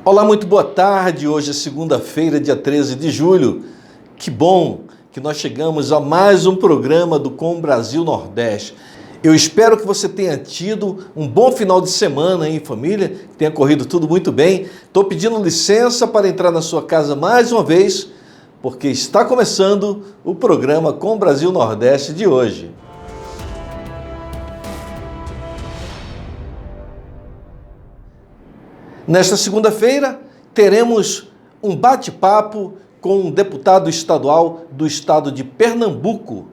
Olá, muito boa tarde. Hoje é segunda-feira, dia 13 de julho. Que bom que nós chegamos a mais um programa do Com Brasil Nordeste. Eu espero que você tenha tido um bom final de semana aí, família, que tenha corrido tudo muito bem. Estou pedindo licença para entrar na sua casa mais uma vez, porque está começando o programa Com Brasil Nordeste de hoje. Nesta segunda-feira, teremos um bate-papo com um deputado estadual do estado de Pernambuco,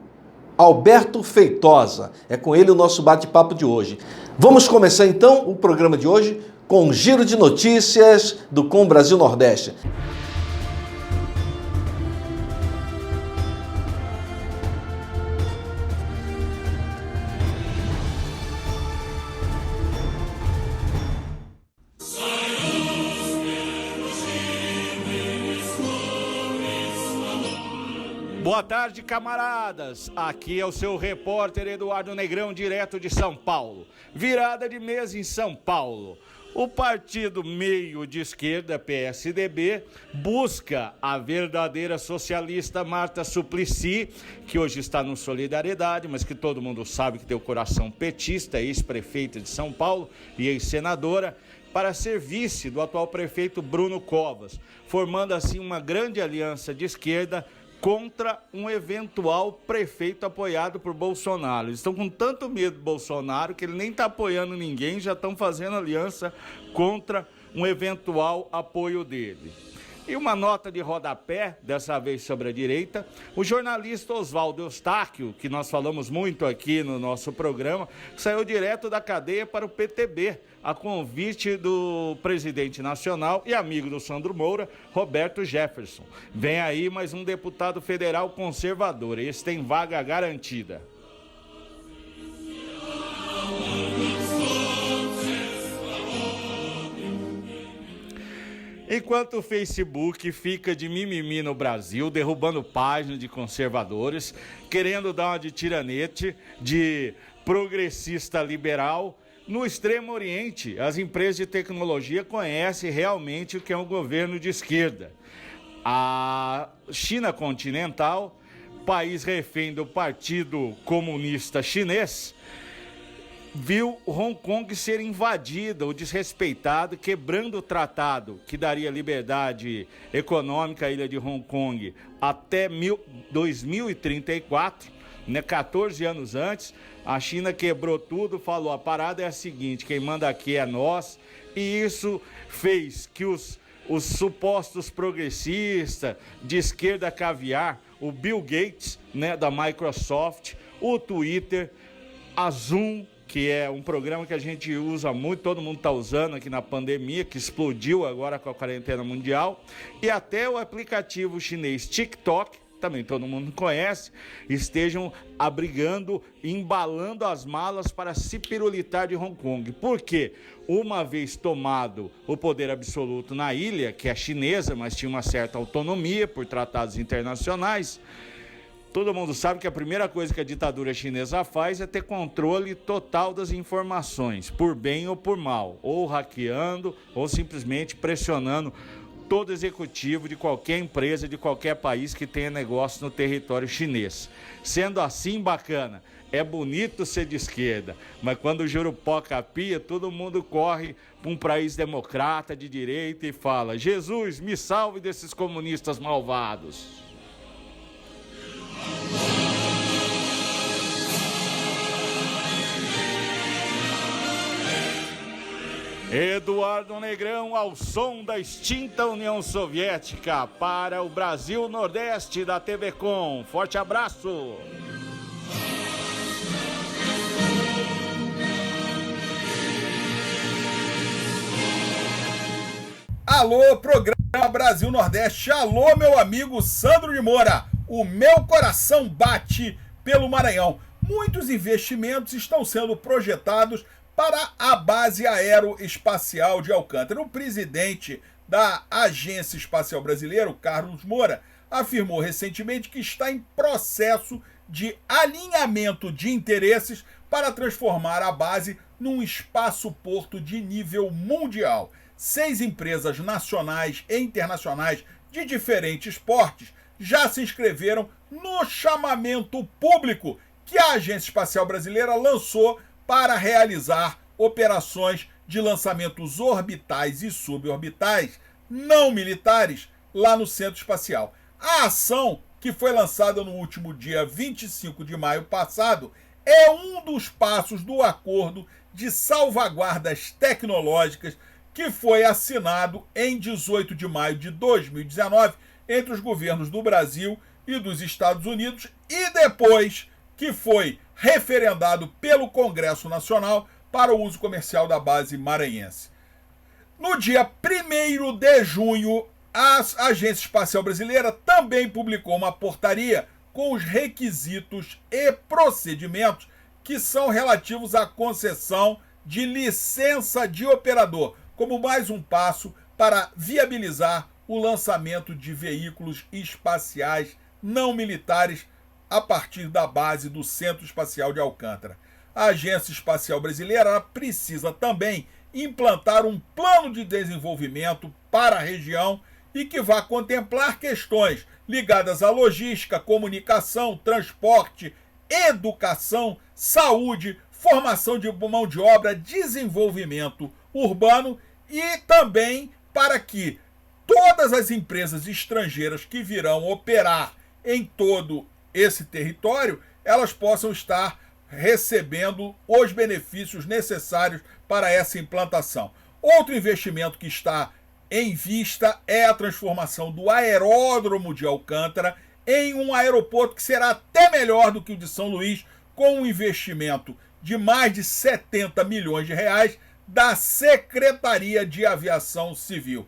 Alberto Feitosa. É com ele o nosso bate-papo de hoje. Vamos começar então o programa de hoje com um giro de notícias do Com Brasil Nordeste. Boa tarde, camaradas. Aqui é o seu repórter Eduardo Negrão, direto de São Paulo. Virada de mês em São Paulo. O partido meio de esquerda, PSDB, busca a verdadeira socialista Marta Suplicy, que hoje está no Solidariedade, mas que todo mundo sabe que tem o coração petista, ex-prefeita de São Paulo e ex-senadora, para ser vice do atual prefeito Bruno Covas, formando assim uma grande aliança de esquerda contra um eventual prefeito apoiado por Bolsonaro. Eles estão com tanto medo do Bolsonaro que ele nem está apoiando ninguém, já estão fazendo aliança contra um eventual apoio dele. E uma nota de rodapé, dessa vez sobre a direita, o jornalista Oswaldo Eustáquio, que nós falamos muito aqui no nosso programa, saiu direto da cadeia para o PTB, a convite do presidente nacional e amigo do Sandro Moura, Roberto Jefferson. Vem aí mais um deputado federal conservador, esse tem vaga garantida. Enquanto o Facebook fica de mimimi no Brasil, derrubando páginas de conservadores, querendo dar uma de tiranete, de progressista liberal, no Extremo Oriente, as empresas de tecnologia conhecem realmente o que é um governo de esquerda. A China continental, país refém do Partido Comunista Chinês, viu Hong Kong ser invadida ou desrespeitado, quebrando o tratado que daria liberdade econômica à ilha de Hong Kong até 2034, 14 anos antes. A China quebrou tudo, falou, a parada é a seguinte, quem manda aqui é nós, e isso fez que os supostos progressistas de esquerda caviar, o Bill Gates, da Microsoft, o Twitter, a Zoom, que é um programa que a gente usa muito, todo mundo está usando aqui na pandemia, que explodiu agora com a quarentena mundial, e até o aplicativo chinês TikTok, também todo mundo conhece, estejam abrigando, embalando as malas para se pirulitar de Hong Kong. Por quê? Uma vez tomado o poder absoluto na ilha, que é chinesa, mas tinha uma certa autonomia por tratados internacionais, todo mundo sabe que a primeira coisa que a ditadura chinesa faz é ter controle total das informações, por bem ou por mal, ou hackeando, ou simplesmente pressionando todo executivo de qualquer empresa, de qualquer país que tenha negócio no território chinês. Sendo assim, bacana, é bonito ser de esquerda, mas quando o Jurupoca pia, todo mundo corre para um país democrata, de direita e fala, Jesus, me salve desses comunistas malvados. Eduardo Negrão ao som da extinta União Soviética para o Brasil Nordeste da TV Com. Forte abraço! Alô, programa Brasil Nordeste. Alô, meu amigo Sandro de Moura. O meu coração bate pelo Maranhão. Muitos investimentos estão sendo projetados para a base aeroespacial de Alcântara. O presidente da Agência Espacial Brasileira, Carlos Moura, afirmou recentemente que está em processo de alinhamento de interesses para transformar a base num espaço-porto de nível mundial. 6 empresas nacionais e internacionais de diferentes portes já se inscreveram no chamamento público que a Agência Espacial Brasileira lançou para realizar operações de lançamentos orbitais e suborbitais não militares lá no Centro Espacial. A ação, que foi lançada no último dia 25 de maio passado, é um dos passos do acordo de salvaguardas tecnológicas que foi assinado em 18 de maio de 2019 entre os governos do Brasil e dos Estados Unidos e depois que foi referendado pelo Congresso Nacional para o uso comercial da base maranhense. No dia 1º de junho, a Agência Espacial Brasileira também publicou uma portaria com os requisitos e procedimentos que são relativos à concessão de licença de operador, como mais um passo para viabilizar o lançamento de veículos espaciais não militares a partir da base do Centro Espacial de Alcântara. A Agência Espacial Brasileira precisa também implantar um plano de desenvolvimento para a região e que vá contemplar questões ligadas à logística, comunicação, transporte, educação, saúde, formação de mão de obra, desenvolvimento urbano e também para que todas as empresas estrangeiras que virão operar em todo esse território, elas possam estar recebendo os benefícios necessários para essa implantação. Outro investimento que está em vista é a transformação do aeródromo de Alcântara em um aeroporto que será até melhor do que o de São Luís, com um investimento de mais de 70 milhões de reais da Secretaria de Aviação Civil.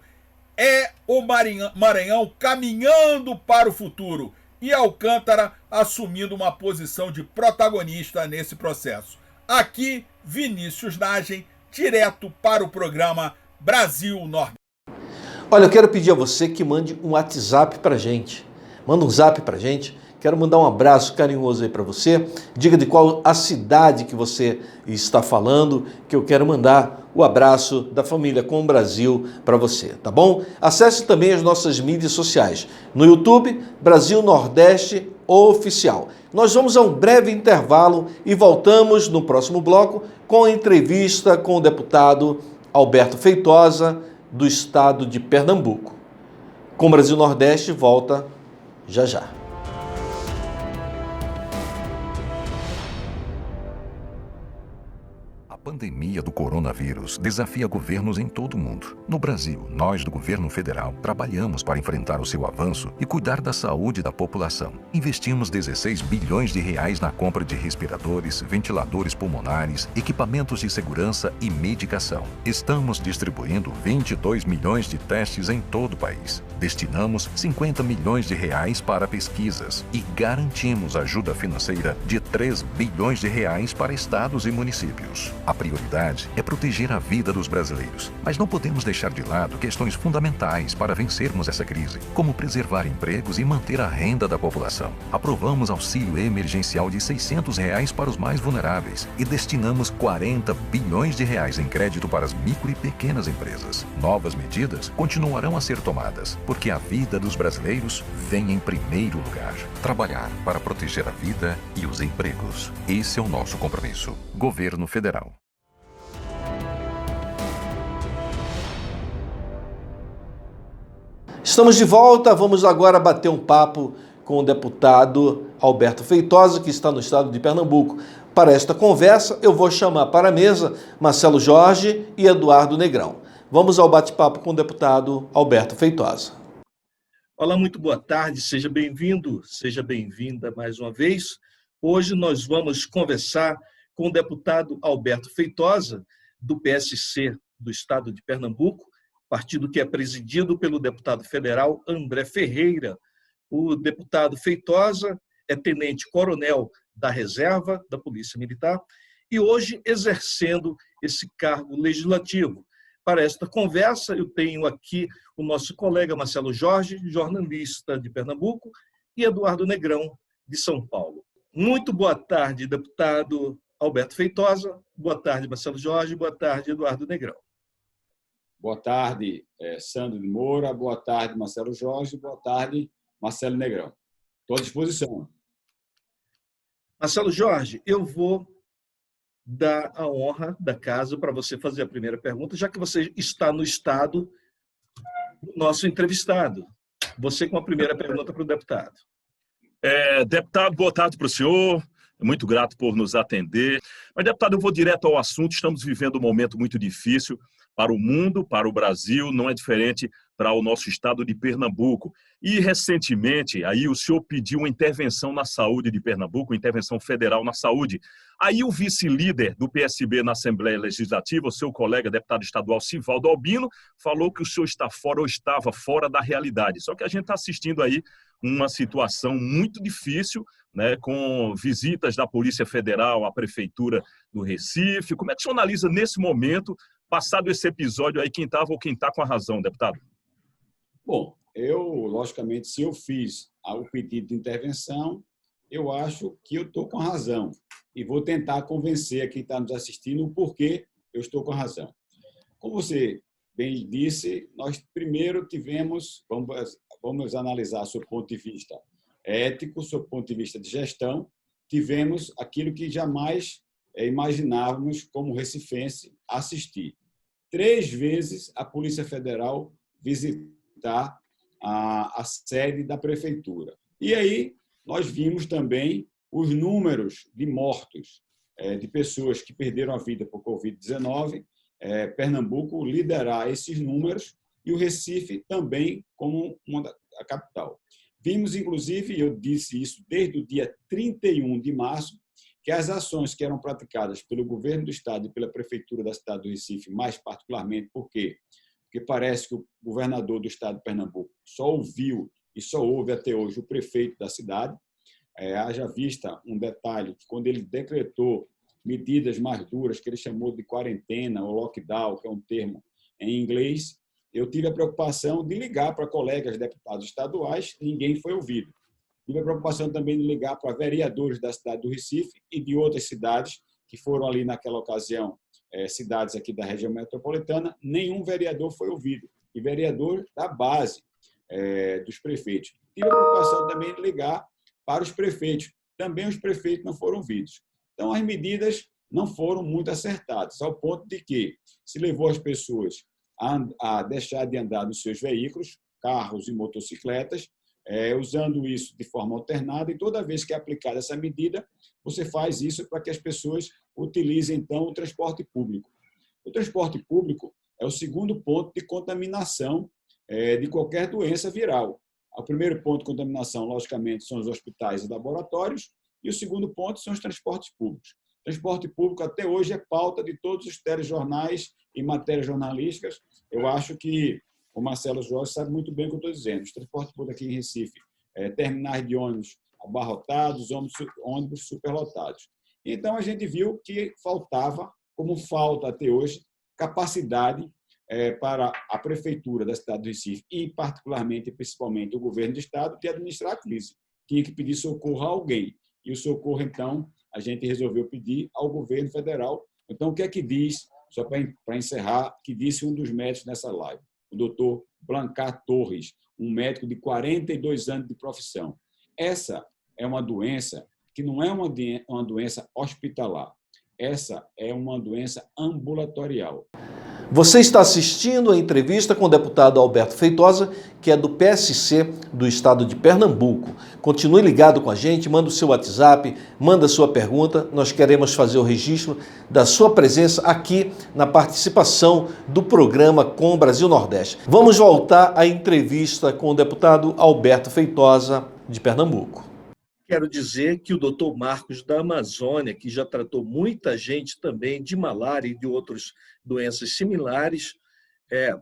É o Maranhão caminhando para o futuro e Alcântara assumindo uma posição de protagonista nesse processo. Aqui, Vinícius Nagem, direto para o programa Brasil Nordeste. Olha, eu quero pedir a você que mande um WhatsApp pra gente. Manda um zap pra gente. Quero mandar um abraço carinhoso aí para você. Diga de qual a cidade que você está falando, que eu quero mandar o abraço da família Com Brasil para você, tá bom? Acesse também as nossas mídias sociais. No YouTube, Brasil Nordeste Oficial. Nós vamos a um breve intervalo e voltamos no próximo bloco com a entrevista com o deputado Alberto Feitosa, do estado de Pernambuco. Com Brasil Nordeste volta já já. A pandemia do coronavírus desafia governos em todo o mundo. No Brasil, nós do governo federal trabalhamos para enfrentar o seu avanço e cuidar da saúde da população. Investimos 16 bilhões de reais na compra de respiradores, ventiladores pulmonares, equipamentos de segurança e medicação. Estamos distribuindo 22 milhões de testes em todo o país. Destinamos 50 milhões de reais para pesquisas e garantimos ajuda financeira de 3 bilhões de reais para estados e municípios. A prioridade é proteger a vida dos brasileiros, mas não podemos deixar de lado questões fundamentais para vencermos essa crise, como preservar empregos e manter a renda da população. Aprovamos auxílio emergencial de R$ 600 reais para os mais vulneráveis e destinamos 40 bilhões de reais em crédito para as micro e pequenas empresas. Novas medidas continuarão a ser tomadas, porque a vida dos brasileiros vem em primeiro lugar. Trabalhar para proteger a vida e os empregos. Esse é o nosso compromisso. Governo Federal. Estamos de volta, vamos agora bater um papo com o deputado Alberto Feitosa, que está no estado de Pernambuco. Para esta conversa, eu vou chamar para a mesa Marcelo Jorge e Eduardo Negrão. Vamos ao bate-papo com o deputado Alberto Feitosa. Olá, muito boa tarde, seja bem-vindo, seja bem-vinda mais uma vez. Hoje nós vamos conversar com o deputado Alberto Feitosa, do PSC do estado de Pernambuco, partido que é presidido pelo deputado federal André Ferreira. O deputado Feitosa é tenente-coronel da reserva da Polícia Militar e hoje exercendo esse cargo legislativo. Para esta conversa, eu tenho aqui o nosso colega Marcelo Jorge, jornalista de Pernambuco, e Eduardo Negrão, de São Paulo. Muito boa tarde, deputado Alberto Feitosa. Boa tarde, Marcelo Jorge. Boa tarde, Eduardo Negrão. Boa tarde, Sandro de Moura. Boa tarde, Marcelo Jorge. Boa tarde, Marcelo Negrão. Estou à disposição. Marcelo Jorge, eu vou dar a honra da casa para você fazer a primeira pergunta, já que você está no estado do nosso entrevistado. Você com a primeira pergunta para o deputado. Deputado, boa tarde para o senhor. Muito grato por nos atender. Mas, deputado, eu vou direto ao assunto. Estamos vivendo um momento muito difícil para o mundo, para o Brasil, não é diferente para o nosso estado de Pernambuco. E, recentemente, aí o senhor pediu uma intervenção na saúde de Pernambuco, uma intervenção federal na saúde. Aí o vice-líder do PSB na Assembleia Legislativa, o seu colega deputado estadual Sivaldo Albino, falou que o senhor está fora ou estava fora da realidade. Só que a gente está assistindo aí uma situação muito difícil, né, com visitas da Polícia Federal à Prefeitura do Recife. Como é que o senhor analisa nesse momento, passado esse episódio aí, quem estava ou quem está com a razão, deputado? Bom, logicamente, se eu fiz o pedido de intervenção, eu acho que eu estou com a razão. E vou tentar convencer a quem está nos assistindo o porquê eu estou com a razão. Como você bem disse, nós primeiro vamos analisar sob o ponto de vista ético, sob o ponto de vista de gestão, tivemos aquilo que jamais imaginávamos como recifense assistir. 3 vezes a Polícia Federal visitar a sede da prefeitura. E aí nós vimos também os números de mortos, de pessoas que perderam a vida por Covid-19, Pernambuco liderar esses números e o Recife também como a capital. Vimos, inclusive, eu disse isso desde o dia 31 de março, que as ações que eram praticadas pelo governo do estado e pela prefeitura da cidade do Recife, mais particularmente, porque parece que o governador do estado de Pernambuco só ouviu e só ouve até hoje o prefeito da cidade. Haja vista um detalhe, que quando ele decretou medidas mais duras, que ele chamou de quarentena ou lockdown, que é um termo em inglês, eu tive a preocupação de ligar para colegas deputados estaduais, ninguém foi ouvido. Tive a preocupação também de ligar para vereadores da cidade do Recife e de outras cidades que foram ali naquela ocasião, cidades aqui da região metropolitana, nenhum vereador foi ouvido, e vereador da base dos prefeitos. Tive a preocupação também de ligar para os prefeitos, também os prefeitos não foram ouvidos. Então, as medidas não foram muito acertadas, ao ponto de que se levou as pessoas a deixar de andar nos seus veículos, carros e motocicletas, usando isso de forma alternada, e toda vez que é aplicada essa medida, você faz isso para que as pessoas utilizem, então, o transporte público. O transporte público é o segundo ponto de contaminação de qualquer doença viral. O primeiro ponto de contaminação, logicamente, são os hospitais e laboratórios, e o segundo ponto são os transportes públicos. Transporte público, até hoje, é pauta de todos os telejornais e matérias jornalísticas. Eu acho que o Marcelo Jorge sabe muito bem o que eu estou dizendo. Os transportes públicos aqui em Recife, terminais de ônibus abarrotados, ônibus superlotados. Então, a gente viu que faltava, como falta até hoje, capacidade para a prefeitura da cidade do Recife e, particularmente, principalmente, o governo do estado, de administrar a crise. Tinha que pedir socorro a alguém. E o socorro, então, a gente resolveu pedir ao governo federal. Então, o que é que diz, só para encerrar, que disse um dos médicos nessa live, o doutor Blancar Torres, um médico de 42 anos de profissão. Essa é uma doença que não é uma doença hospitalar. Essa é uma doença ambulatorial. Você está assistindo a entrevista com o deputado Alberto Feitosa, que é do PSC do estado de Pernambuco. Continue ligado com a gente, manda o seu WhatsApp, manda a sua pergunta. Nós queremos fazer o registro da sua presença aqui na participação do programa Com Brasil Nordeste. Vamos voltar à entrevista com o deputado Alberto Feitosa, de Pernambuco. Quero dizer que o doutor Marcos da Amazônia, que já tratou muita gente também de malária e de outras doenças similares,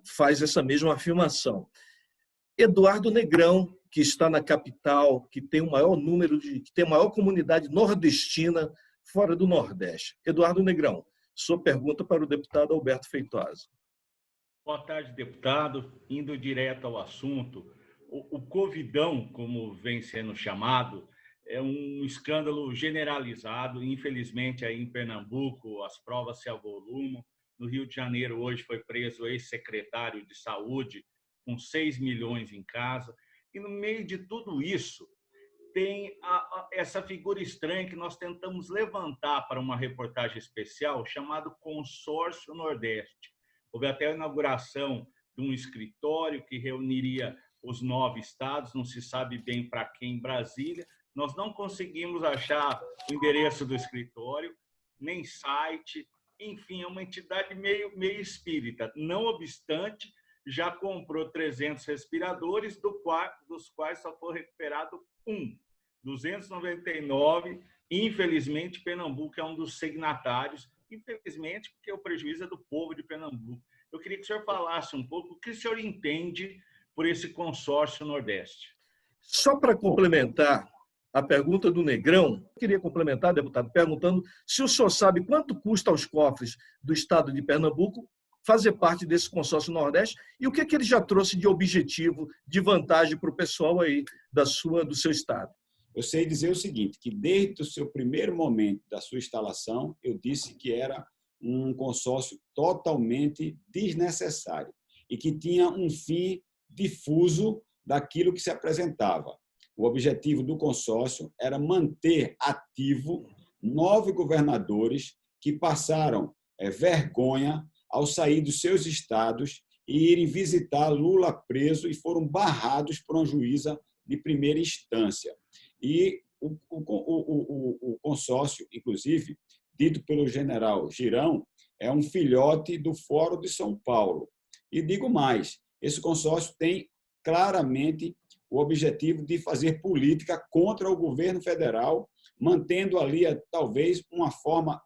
faz essa mesma afirmação. Eduardo Negrão, que está na capital, que tem o maior número que tem a maior comunidade nordestina fora do Nordeste. Eduardo Negrão, sua pergunta para o deputado Alberto Feitosa. Boa tarde, deputado. Indo direto ao assunto, o Covidão, como vem sendo chamado, é um escândalo generalizado. Infelizmente, aí em Pernambuco, as provas se avolumam. No Rio de Janeiro, hoje, foi preso o ex-secretário de Saúde, com 6 milhões em casa. E, no meio de tudo isso, tem essa figura estranha que nós tentamos levantar para uma reportagem especial chamado Consórcio Nordeste. Houve até a inauguração de um escritório que reuniria os 9 estados, não se sabe bem para quem em Brasília. Nós não conseguimos achar o endereço do escritório, nem site, enfim, é uma entidade meio espírita. Não obstante, já comprou 300 respiradores, dos quais só foi recuperado 299. Infelizmente, Pernambuco é um dos signatários, infelizmente, porque o prejuízo é do povo de Pernambuco. Eu queria que o senhor falasse um pouco o que o senhor entende por esse consórcio Nordeste. Só para complementar a pergunta do Negrão, eu queria complementar, deputado, perguntando se o senhor sabe quanto custa aos cofres do estado de Pernambuco fazer parte desse consórcio Nordeste e o que ele já trouxe de objetivo, de vantagem para o pessoal aí do seu estado. Eu sei dizer o seguinte, que desde o seu primeiro momento da sua instalação, eu disse que era um consórcio totalmente desnecessário e que tinha um fim difuso daquilo que se apresentava. O objetivo do consórcio era manter ativo 9 governadores que passaram vergonha ao sair dos seus estados e irem visitar Lula preso e foram barrados por uma juíza de primeira instância. E o consórcio, inclusive, dito pelo general Girão, é um filhote do Fórum de São Paulo. E digo mais, esse consórcio tem claramente o objetivo de fazer política contra o governo federal, mantendo ali, talvez, uma forma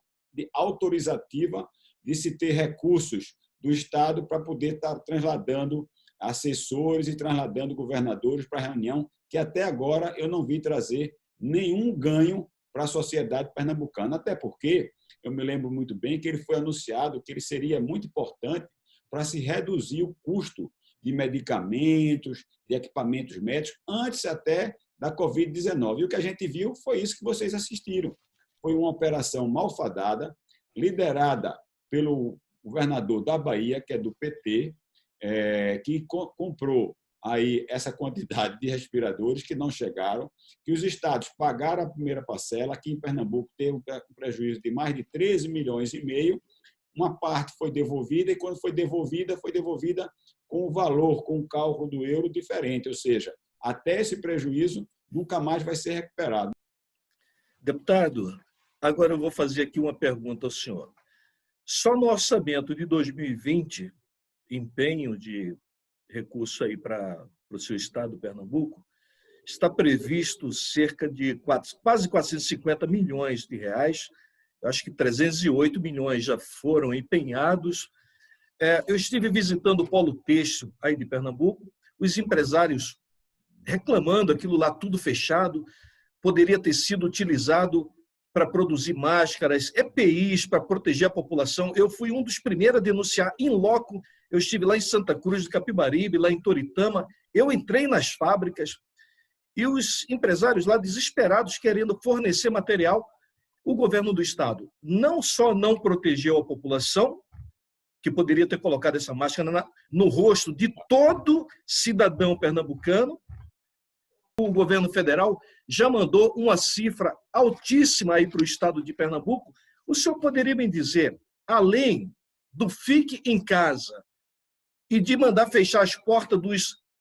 autorizativa de se ter recursos do Estado para poder estar trasladando assessores e trasladando governadores para a reunião, que até agora eu não vi trazer nenhum ganho para a sociedade pernambucana, até porque eu me lembro muito bem que ele foi anunciado que ele seria muito importante para se reduzir o custo de medicamentos, de equipamentos médicos, antes até da Covid-19. E o que a gente viu foi isso que vocês assistiram. Foi uma operação malfadada, liderada pelo governador da Bahia, que é do PT, que comprou aí essa quantidade de respiradores que não chegaram, que os estados pagaram a primeira parcela, aqui em Pernambuco teve um prejuízo de mais de 13 milhões e meio, uma parte foi devolvida e quando foi devolvida com o valor, com o cálculo do euro diferente, ou seja, até esse prejuízo nunca mais vai ser recuperado. Deputado, agora eu vou fazer aqui uma pergunta ao senhor. Só no orçamento de 2020, empenho de recurso aí para o seu estado, Pernambuco, está previsto cerca de quase 450 milhões de reais. Eu acho que 308 milhões já foram empenhados. Eu estive visitando o Polo Têxtil aí de Pernambuco, os empresários reclamando aquilo lá tudo fechado, poderia ter sido utilizado para produzir máscaras, EPIs para proteger a população. Eu fui um dos primeiros a denunciar in loco. Eu estive lá em Santa Cruz de Capibaribe, lá em Toritama. Eu entrei nas fábricas e os empresários lá desesperados querendo fornecer material. O governo do estado não só não protegeu a população, que poderia ter colocado essa máscara no rosto de todo cidadão pernambucano, o governo federal já mandou uma cifra altíssima aí para o estado de Pernambuco. O senhor poderia me dizer, além do fique em casa e de mandar fechar as portas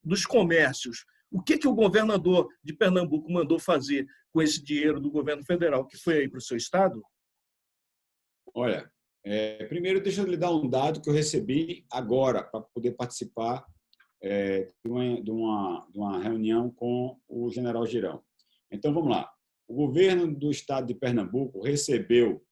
dos comércios, o que o governador de Pernambuco mandou fazer com esse dinheiro do governo federal que foi aí para o seu estado? Olha, primeiro deixa eu lhe dar um dado que eu recebi agora para poder participar de uma reunião com o general Girão. Então, vamos lá. O governo do estado de Pernambuco recebeu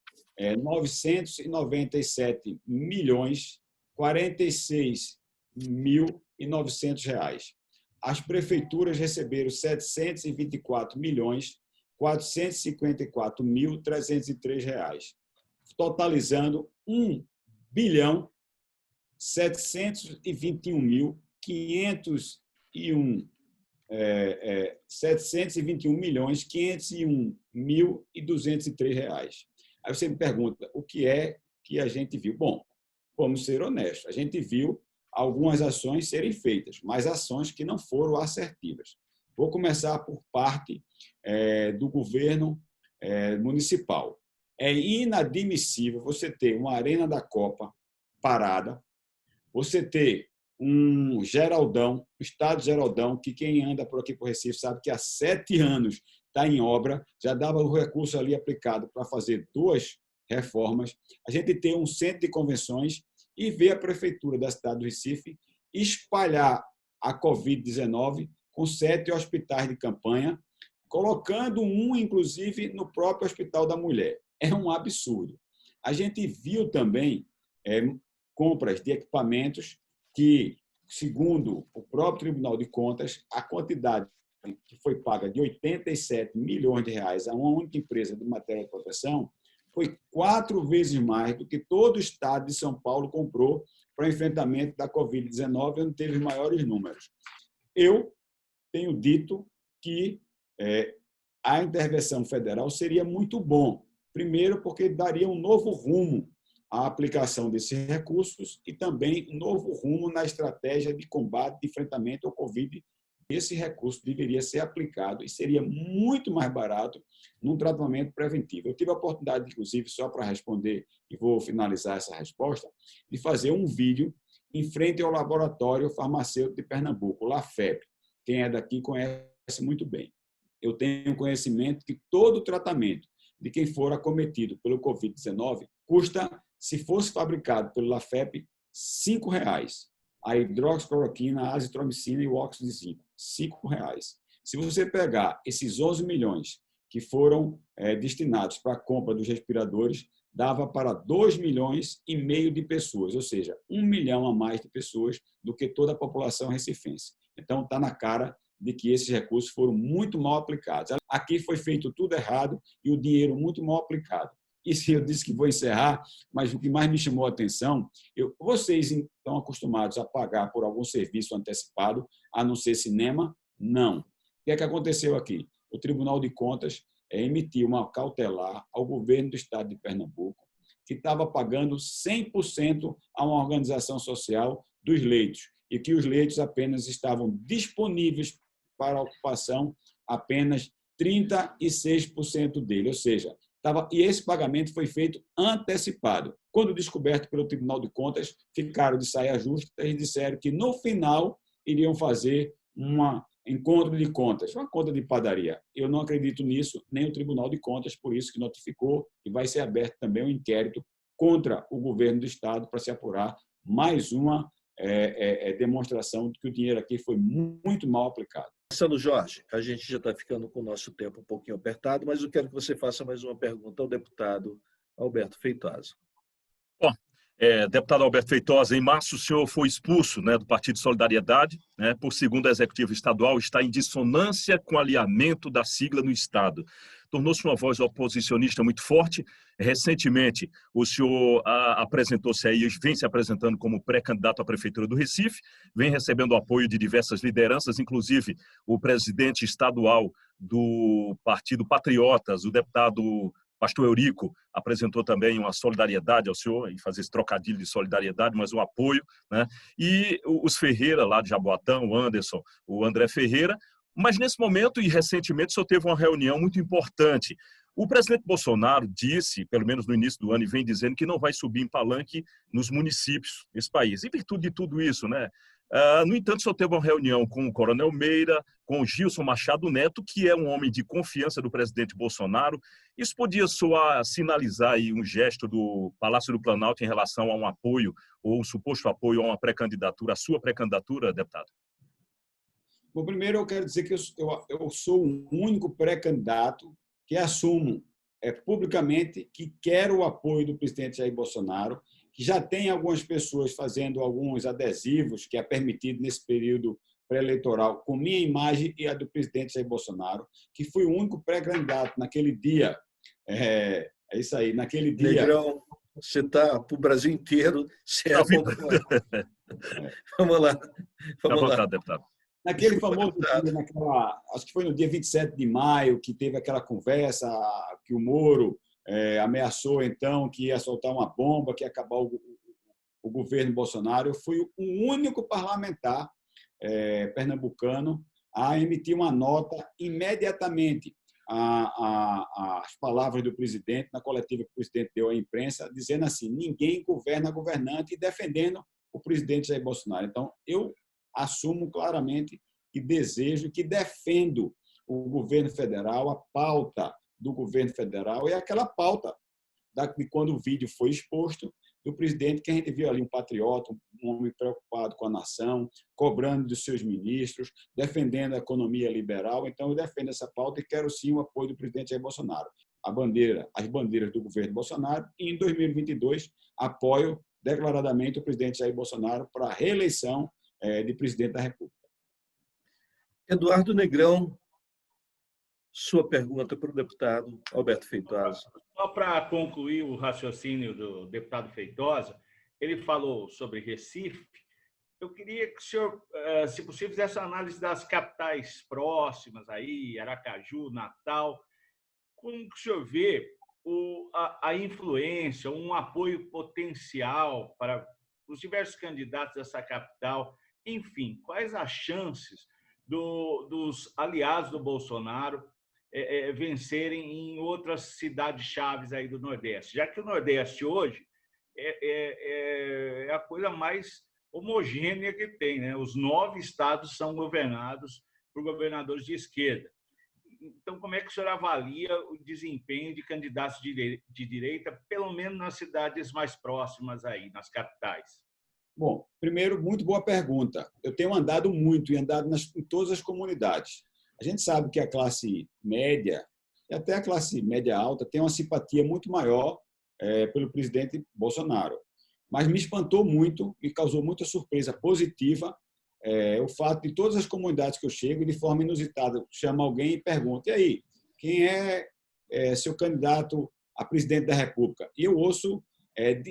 997 milhões 46.900 reais. As prefeituras receberam 724 milhões 454.303 reais, totalizando 1 bilhão 721 milhões 501.203 reais. Aí você me pergunta, o que é que a gente viu? Bom, vamos ser honestos, a gente viu algumas ações serem feitas, mas ações que não foram assertivas. Vou começar por parte do governo municipal. É inadmissível você ter uma arena da Copa parada, você ter um Geraldão, o estádio Geraldão, que quem anda por aqui por Recife sabe que há 7 anos está em obra, já dava o recurso ali aplicado para fazer 2 reformas. A gente tem um centro de convenções e ver a prefeitura da cidade do Recife espalhar a Covid-19 com 7 hospitais de campanha, colocando um, inclusive, no próprio Hospital da Mulher. É um absurdo. A gente viu também compras de equipamentos que, segundo o próprio Tribunal de Contas, a quantidade que foi paga de 87 milhões de reais a uma única empresa de matéria de proteção foi 4 vezes mais do que todo o estado de São Paulo comprou para o enfrentamento da Covid-19, onde teve maiores números. Eu tenho dito que a intervenção federal seria muito bom. Primeiro, porque daria um novo rumo à aplicação desses recursos e também um novo rumo na estratégia de combate e enfrentamento ao Covid. Esse recurso deveria ser aplicado e seria muito mais barato num tratamento preventivo. Eu tive a oportunidade, inclusive, só para responder, e vou finalizar essa resposta, de fazer um vídeo em frente ao Laboratório Farmacêutico de Pernambuco, LAFEP. Quem é daqui conhece muito bem. Eu tenho conhecimento que todo o tratamento de quem for acometido pelo Covid-19 custa, se fosse fabricado pelo LAFEP, R$ 5,00. A hidroxicloroquina, a azitromicina e o óxido de zinco, R$ 5,00. Se você pegar esses 11 milhões que foram destinados para a compra dos respiradores, dava para 2,5 milhões de pessoas, ou seja, 1 milhão a mais de pessoas do que toda a população recifense. Então, está na cara de que esses recursos foram muito mal aplicados. Aqui foi feito tudo errado e o dinheiro muito mal aplicado. Isso eu disse que vou encerrar, mas o que mais me chamou a atenção, vocês estão acostumados a pagar por algum serviço antecipado, a não ser cinema? Não. O que é que aconteceu aqui? O Tribunal de Contas emitiu uma cautelar ao governo do estado de Pernambuco, que estava pagando 100% a uma organização social dos leitos, e que os leitos apenas estavam disponíveis para ocupação apenas 36% dele, ou seja, e esse pagamento foi feito antecipado. Quando descoberto pelo Tribunal de Contas, ficaram de saia justa e disseram que, no final, iriam fazer um encontro de contas, uma conta de padaria. Eu não acredito nisso, nem o Tribunal de Contas, por isso que notificou e vai ser aberto também um inquérito contra o governo do Estado para se apurar mais uma demonstração de que o dinheiro aqui foi muito mal aplicado. Marcelo Jorge, a gente já está ficando com o nosso tempo um pouquinho apertado, mas eu quero que você faça mais uma pergunta ao deputado Alberto Feitosa. Bom, deputado Alberto Feitosa, em março o senhor foi expulso, né, do Partido Solidariedade, né, por segundo a Executiva Estadual, está em dissonância com o alinhamento da sigla no Estado. Tornou-se uma voz oposicionista muito forte. Recentemente, o senhor apresentou-se aí, vem se apresentando como pré-candidato à Prefeitura do Recife, vem recebendo o apoio de diversas lideranças, inclusive o presidente estadual do Partido Patriotas, o deputado Pastor Eurico, apresentou também uma solidariedade ao senhor, e fazer esse trocadilho de solidariedade, mas um apoio, né? E os Ferreira, lá de Jaboatão, o Anderson, o André Ferreira. Mas, nesse momento, e recentemente, o senhor teve uma reunião muito importante. O presidente Bolsonaro disse, pelo menos no início do ano, e vem dizendo que não vai subir em palanque nos municípios desse país. Em virtude de tudo isso, né? No entanto, o senhor teve uma reunião com o Coronel Meira, com o Gilson Machado Neto, que é um homem de confiança do presidente Bolsonaro. Isso podia soar, sinalizar aí um gesto do Palácio do Planalto em relação a um apoio, ou um suposto apoio a uma pré-candidatura, a sua pré-candidatura, deputado? Bom, primeiro eu quero dizer que eu sou o único pré-candidato que assumo publicamente que quero o apoio do presidente Jair Bolsonaro, que já tem algumas pessoas fazendo alguns adesivos, que é permitido nesse período pré-eleitoral, com minha imagem e a do presidente Jair Bolsonaro, que fui o único pré-candidato naquele dia. É isso aí, naquele dia... Negrão, você está para o Brasil inteiro, você é Vamos lá. Vamos lá, deputado. Naquele famoso dia, acho que foi no dia 27 de maio, que teve aquela conversa que o Moro ameaçou, então, que ia soltar uma bomba, que ia acabar o governo Bolsonaro, eu fui o único parlamentar pernambucano a emitir uma nota imediatamente às palavras do presidente, na coletiva que o presidente deu à imprensa, dizendo assim: ninguém governa governante, e defendendo o presidente Jair Bolsonaro. Então, eu assumo claramente que desejo, que defendo o governo federal, a pauta do governo federal é aquela pauta de quando o vídeo foi exposto do presidente, que a gente viu ali um patriota, um homem preocupado com a nação, cobrando dos seus ministros, defendendo a economia liberal. Então, eu defendo essa pauta e quero sim o apoio do presidente Jair Bolsonaro. As bandeiras do governo Bolsonaro, e em 2022 apoio declaradamente o presidente Jair Bolsonaro para a reeleição de presidente da República. Eduardo Negrão, sua pergunta para o deputado Alberto Feitosa. Só para concluir o raciocínio do deputado Feitosa, ele falou sobre Recife. Eu queria que o senhor, se possível, fizesse a análise das capitais próximas, aí, Aracaju, Natal. Como que o senhor vê a influência, um apoio potencial para os diversos candidatos dessa capital? Enfim, quais as chances dos aliados do Bolsonaro vencerem em outras cidades chaves aí do Nordeste, já que o Nordeste hoje é a coisa mais homogênea que tem, né? Os 9 estados são governados por governadores de esquerda. Então, como é que o senhor avalia o desempenho de candidatos de direita, pelo menos nas cidades mais próximas aí, nas capitais? Bom, primeiro, muito boa pergunta. Eu tenho andado muito e andado em todas as comunidades. A gente sabe que a classe média e até a classe média alta tem uma simpatia muito maior pelo presidente Bolsonaro. Mas me espantou muito e causou muita surpresa positiva o fato de todas as comunidades que eu chego, de forma inusitada, chama alguém e pergunta: e aí, quem é seu candidato a presidente da República? E eu ouço,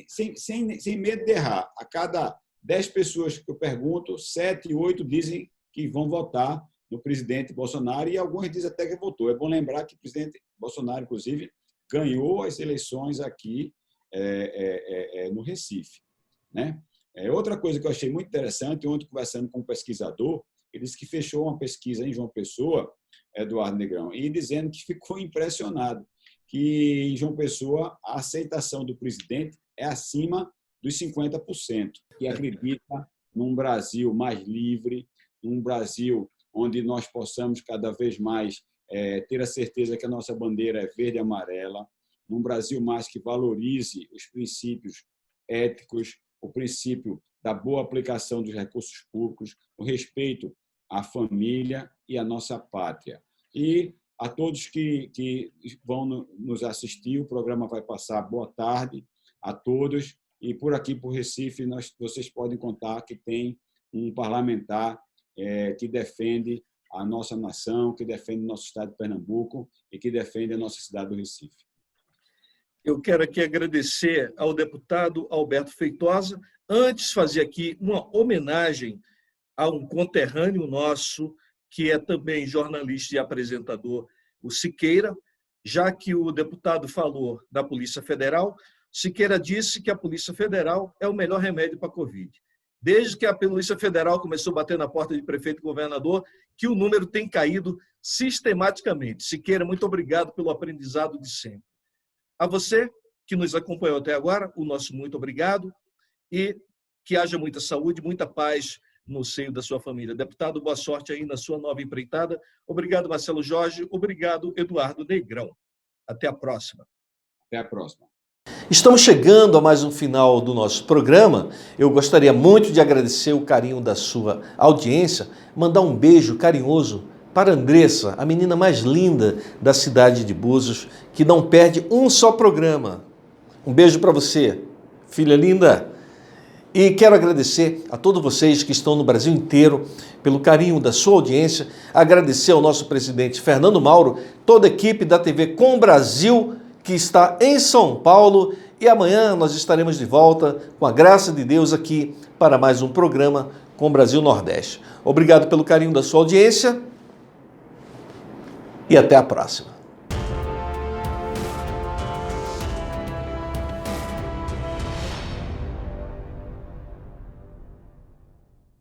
sem medo de errar, a cada 10 pessoas que eu pergunto, 7, 8 dizem que vão votar no presidente Bolsonaro, e alguns dizem até que votou. É bom lembrar que o presidente Bolsonaro, inclusive, ganhou as eleições aqui no Recife, né? Outra coisa que eu achei muito interessante, ontem conversando com um pesquisador, ele disse que fechou uma pesquisa em João Pessoa, Eduardo Negrão, e dizendo que ficou impressionado que em João Pessoa a aceitação do presidente é acima dos 50%, que acredita num Brasil mais livre, num Brasil onde nós possamos cada vez mais ter a certeza que a nossa bandeira é verde e amarela, num Brasil mais que valorize os princípios éticos, o princípio da boa aplicação dos recursos públicos, o respeito à família e à nossa pátria. E a todos que vão nos assistir, o programa vai passar boa tarde a todos, e por aqui, por Recife, vocês podem contar que tem um parlamentar que defende a nossa nação, que defende o nosso estado de Pernambuco e que defende a nossa cidade do Recife. Eu quero aqui agradecer ao deputado Alberto Feitosa. Antes, fazer aqui uma homenagem a um conterrâneo nosso, que é também jornalista e apresentador, o Siqueira. Já que o deputado falou da Polícia Federal, Siqueira disse que a Polícia Federal é o melhor remédio para a Covid. Desde que a Polícia Federal começou a bater na porta de prefeito e governador, que o número tem caído sistematicamente. Siqueira, muito obrigado pelo aprendizado de sempre. A você que nos acompanhou até agora, o nosso muito obrigado, e que haja muita saúde, muita paz no seio da sua família. Deputado, boa sorte aí na sua nova empreitada. Obrigado, Marcelo Jorge. Obrigado, Eduardo Negrão. Até a próxima. Até a próxima. Estamos chegando a mais um final do nosso programa. Eu gostaria muito de agradecer o carinho da sua audiência, mandar um beijo carinhoso para Andressa, a menina mais linda da cidade de Búzios, que não perde um só programa. Um beijo para você, filha linda. E quero agradecer a todos vocês que estão no Brasil inteiro pelo carinho da sua audiência, agradecer ao nosso presidente Fernando Mauro, toda a equipe da TV Com Brasil, que está em São Paulo, e amanhã nós estaremos de volta, com a graça de Deus, aqui para mais um programa Com Brasil Nordeste. Obrigado pelo carinho da sua audiência e até a próxima.